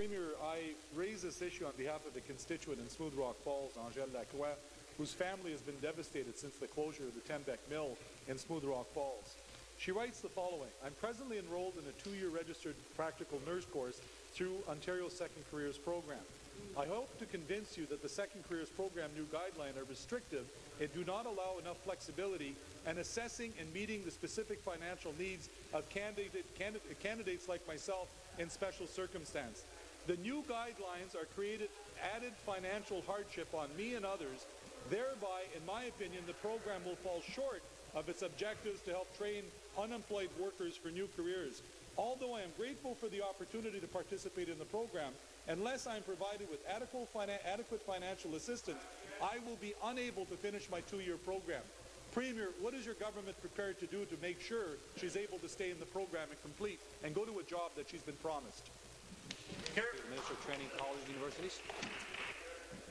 Premier, I raise this issue on behalf of a constituent in Smooth Rock Falls, Angèle Lacroix, whose family has been devastated since the closure of the Tembec Mill in Smooth Rock Falls. She writes the following: I'm presently enrolled in a 2-year registered practical nurse course through Ontario's Second Careers program. I hope to convince you that the Second Careers program new guidelines are restrictive and do not allow enough flexibility in assessing and meeting the specific financial needs of candidates like myself in special circumstance. The new guidelines are created added financial hardship on me and others. Thereby, in my opinion, the program will fall short of its objectives to help train unemployed workers for new careers. Although I am grateful for the opportunity to participate in the program, unless I am provided with adequate financial assistance, I will be unable to finish my 2-year program. Premier, what is your government prepared to do to make sure she's able to stay in the program and complete and go to a job that she's been promised? Minister of Training, Colleges and Universities.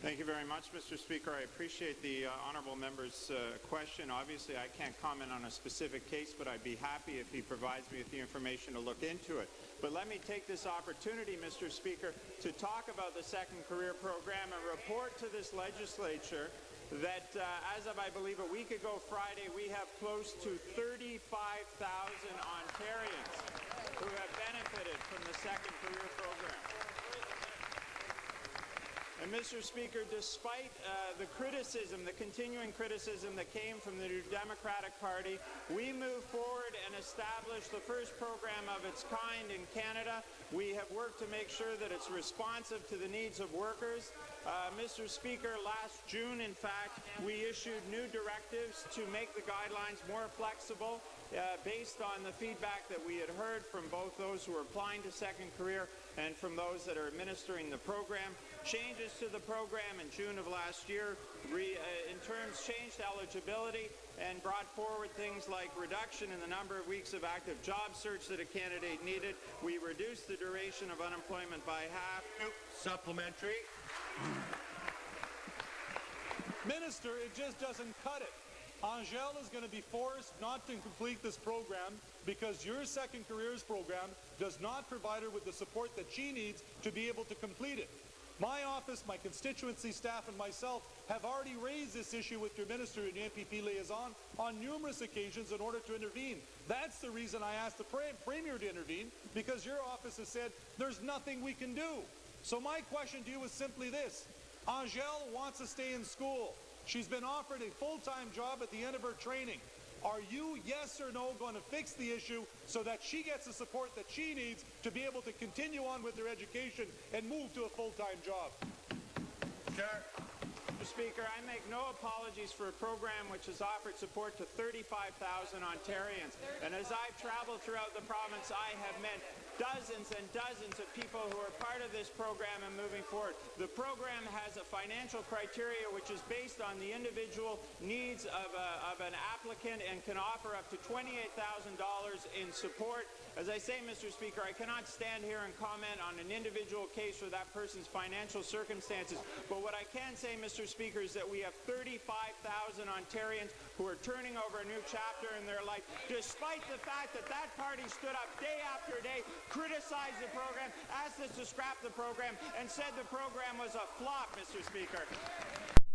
Thank you very much, Mr. Speaker. I appreciate the honourable member's question. Obviously, I can't comment on a specific case, but I'd be happy if he provides me with the information to look into it. But let me take this opportunity, Mr. Speaker, to talk about the Second Career Program and report to this legislature that as of, I believe, a week ago Friday, we have close to 35,000 Ontarians who have benefited from the Second Career Program. And Mr. Speaker, despite the criticism, the continuing criticism that came from the New Democratic Party, we moved forward and established the first program of its kind in Canada. We have worked to make sure that it's responsive to the needs of workers. Mr. Speaker, last June, in fact, we issued new directives to make the guidelines more flexible based on the feedback that we had heard from both those who are applying to Second Career and from those that are administering the program. Changes to the program in June of last year in terms changed eligibility and brought forward things like reduction in the number of weeks of active job search that a candidate needed. We reduced the duration of unemployment by half. Supplementary. Minister, it just doesn't cut it. Angèle is going to be forced not to complete this program because your Second Careers program does not provide her with the support that she needs to be able to complete it. My office, my constituency staff, and myself have already raised this issue with your minister and MPP liaison on numerous occasions in order to intervene. That's the reason I asked the Premier to intervene, because your office has said there's nothing we can do. So my question to you is simply this. Angèle wants to stay in school. She's been offered a full-time job at the end of her training. Are you, yes or no, going to fix the issue so that she gets the support that she needs to be able to continue on with her education and move to a full-time job? Sure. Mr. Speaker, I make no apologies for a program which has offered support to 35,000 Ontarians. And as I've traveled throughout the province, I have met dozens and dozens of people who are part of this program and moving forward. The program has a financial criteria which is based on the individual needs of an applicant and can offer up to $28,000 in support. As I say, Mr. Speaker, I cannot stand here and comment on an individual case or that person's financial circumstances. But what I can say, Mr. Speaker, is that we have 35,000 Ontarians who are turning over a new chapter in their life, despite the fact that that party stood up day after day, criticized the program, asked us to scrap the program, and said the program was a flop, Mr. Speaker.